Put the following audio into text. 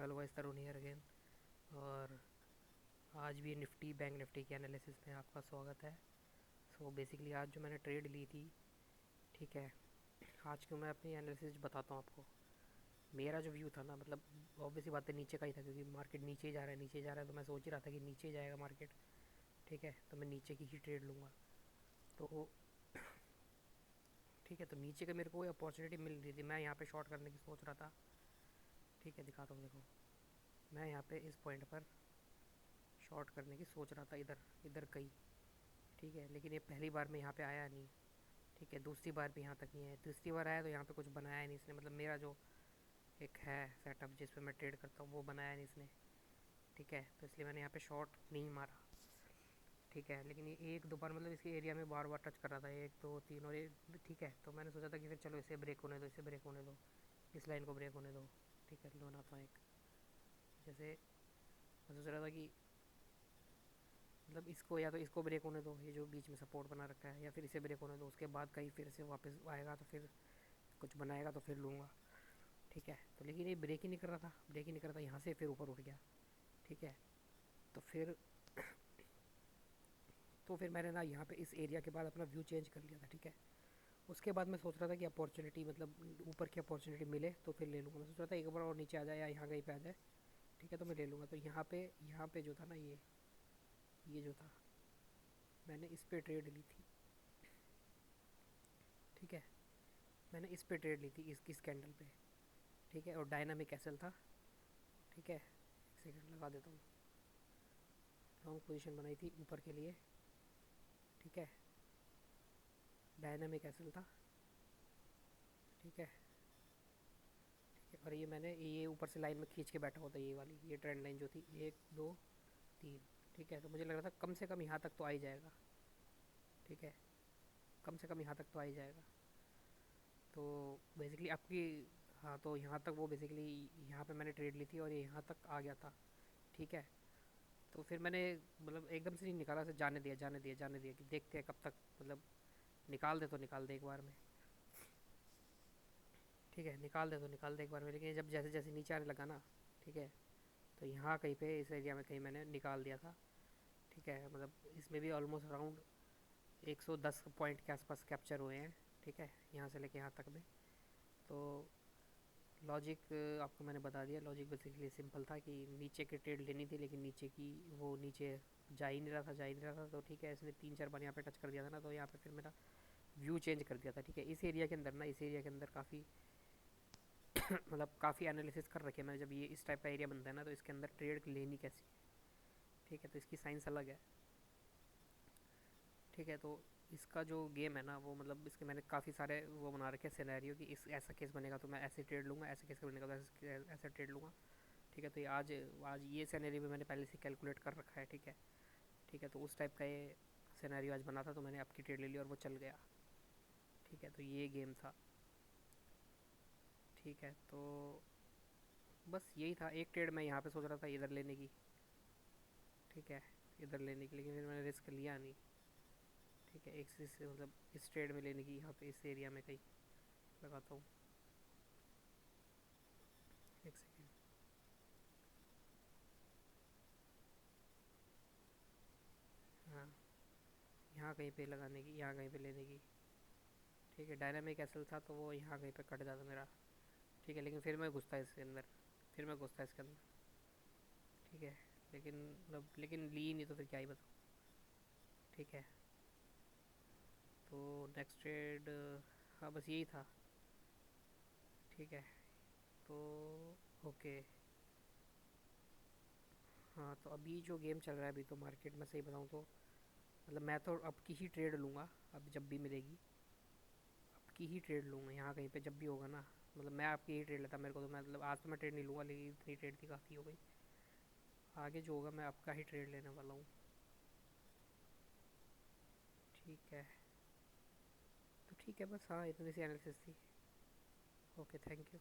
Hello guys, Tarun here again. और आज भी निफ्टी बैंक निफ्टी के एनालिसिस में आपका स्वागत है। सो बेसिकली आज जो मैंने ट्रेड ली थी, ठीक है, आज क्यों मैं अपनी एनालिसिस बताता हूँ आपको। मेरा जो व्यू था ना, मतलब ऑब्वियसली बात है, नीचे का ही था, क्योंकि मार्केट नीचे ही जा रहा है, नीचे ही जा रहा है, तो मैं सोच ही रहा था कि नीचे ही जाएगा मार्केट। ठीक है, तो मैं नीचे की ही ट्रेड लूँगा। तो ठीक है, तो नीचे का मेरे को अपॉर्चुनिटी मिल रही थी, मैं यहाँ पे शॉर्ट करने की सोच रहा था। ठीक है, दिखाता हूँ, देखो मैं यहाँ पे इस पॉइंट पर शॉर्ट करने की सोच रहा था, इधर इधर कहीं। ठीक है, लेकिन ये पहली बार में यहाँ पे आया नहीं। ठीक है, दूसरी बार भी यहाँ तक नहीं आया, तीसरी बार आया तो यहाँ पे कुछ बनाया नहीं इसने, मतलब मेरा जो एक है सेटअप जिस पे मैं ट्रेड करता हूँ वो बनाया नहीं इसने। ठीक है, तो इसलिए मैंने यहाँ पे शॉर्ट नहीं मारा। ठीक है, लेकिन ये एक दो बार मतलब इसके एरिया में बार बार टच कर रहा था, एक दो तीन और एक। ठीक है, तो मैंने सोचा था कि फिर चलो इसे ब्रेक होने दो, इसे ब्रेक होने दो, इस लाइन को ब्रेक होने दो। ठीक है, बनाता हूँ एक। जैसे मैं सोच रहा था कि मतलब इसको या तो इसको ब्रेक होने दो, ये जो बीच में सपोर्ट बना रखा है, या फिर इसे ब्रेक होने दो, उसके बाद कहीं फिर से वापस आएगा तो फिर कुछ बनाएगा तो फिर लूँगा। ठीक है, तो लेकिन ये ब्रेक ही नहीं कर रहा था, ब्रेक ही नहीं कर रहा था, यहाँ से फिर ऊपर उठ गया। ठीक है, तो फिर मैंने ना यहाँ पे इस एरिया के बाद अपना व्यू चेंज कर लिया था। ठीक है, उसके बाद मैं सोच रहा था कि अपॉर्चुनिटी मतलब ऊपर की अपॉर्चुनिटी मिले तो फिर ले लूँगा। मैं सोच रहा था एक बार और नीचे आ जाए या यहाँ कहीं पे आ जाए, ठीक है, तो मैं ले लूँगा। तो यहाँ पे जो था ना, ये जो था, मैंने इस पे ट्रेड ली थी। ठीक है, मैंने इस पे ट्रेड ली थी, इस कैंडल पे। ठीक है, और डायनामिक एसएल था। ठीक है, एक सेकंड लगा देता हूँ। लॉन्ग पोजीशन बनाई थी ऊपर के लिए। ठीक है, डायनामिक एसएल था। ठीक है, ठीक है, और ये मैंने ये ऊपर से लाइन में खींच के बैठा हुआ था, ये वाली ये ट्रेंड लाइन जो थी, एक दो तीन। ठीक है, तो मुझे लग रहा था कम से कम यहाँ तक तो आ ही जाएगा। ठीक है, कम से कम यहाँ तक तो आ ही जाएगा। तो बेसिकली आपकी, हाँ, तो यहाँ तक वो बेसिकली यहाँ पे मैंने ट्रेड ली थी और ये यहाँ तक आ गया था। ठीक है, तो फिर मैंने मतलब एकदम से नहीं निकाला, से जाने दिया जाने दिया जाने दिया कि देखते हैं कब तक, मतलब निकाल दे तो निकाल दे एक बार में। ठीक है, निकाल दे तो निकाल दे एक बार में, लेकिन जब जैसे जैसे नीचे आने लगा ना, ठीक है, तो यहाँ कहीं पे इस एरिया में कहीं मैंने निकाल दिया था। ठीक है, मतलब इसमें भी ऑलमोस्ट अराउंड 110 पॉइंट के आसपास कैप्चर हुए हैं। ठीक है, यहाँ से लेके यहाँ तक में। तो लॉजिक आपको मैंने बता दिया। लॉजिक बेसिकली सिंपल था कि नीचे की ट्रेड लेनी थी, लेकिन नीचे की वो नीचे जा ही नहीं रहा था, जा ही नहीं रहा था। तो ठीक है, इसने तीन चार बार यहाँ पे टच कर दिया था ना, तो यहाँ पे फिर मेरा व्यू चेंज कर दिया था। ठीक है, इस एरिया के अंदर ना, इस एरिया के अंदर काफ़ी मतलब काफ़ी एनालिसिस कर रखे हैं मैंने। जब ये इस टाइप का एरिया बनता है ना, तो इसके अंदर ट्रेड लेनी कैसी है। ठीक है, तो इसकी साइंस अलग है। ठीक है, तो इसका जो गेम है ना, वो मतलब इसके मैंने काफ़ी सारे वो बना रखे हैं सिनेरियो कि इस ऐसा केस बनेगा तो मैं ऐसे ट्रेड लूँगा, ऐसे केस बनेगा तो ऐसे ट्रेड लूँगा। ठीक है, तो ये आज आज ये सिनेरियो भी मैंने पहले से कैलकुलेट कर रखा है। ठीक है, ठीक है, तो उस टाइप का ये सिनेरियो आज बना था, तो मैंने आपकी ट्रेड ले ली और वो चल गया। ठीक है, तो ये गेम था। ठीक है, तो बस यही था। एक ट्रेड मैं यहाँ पे सोच रहा था इधर लेने की। ठीक है, इधर लेने की, लेकिन फिर मैंने रिस्क लिया नहीं। ठीक है, एक से मतलब इस ट्रेड में लेने की, यहाँ पे इस एरिया में कहीं लगाता हूँ। एक सेकेंड। हाँ, यहाँ कहीं पे लगाने की, यहाँ कहीं पे लेने की। ठीक है, डायनामिक एसल था तो वो यहाँ कहीं पे कट जाता मेरा। ठीक है, लेकिन फिर मैं घुसता इसके अंदर, फिर मैं घुसता इसके अंदर। ठीक है, लेकिन मतलब लेकिन ली नहीं, तो फिर क्या ही बताऊँ। ठीक है, तो नेक्स्ट ट्रेड, हाँ बस यही था। ठीक है, तो ओके। हाँ, तो अभी जो गेम चल रहा है, अभी तो मार्केट में सही बताऊँ तो मतलब मैं तो अब की ही ट्रेड लूँगा। अब जब भी मिलेगी अब की ही ट्रेड लूँगा, यहाँ कहीं पे जब भी होगा ना, मतलब मैं आपकी ही ट्रेड लेता। मेरे को तो मैं मतलब आज तो मैं ट्रेड नहीं लूँगा, लेकिन इतनी ट्रेड थी, काफ़ी हो गई। आगे जो होगा मैं आपका ही ट्रेड लेने वाला हूँ। ठीक है, तो ठीक है, बस हाँ, इतनी सी एनालिसिस थी। Okay, thank you.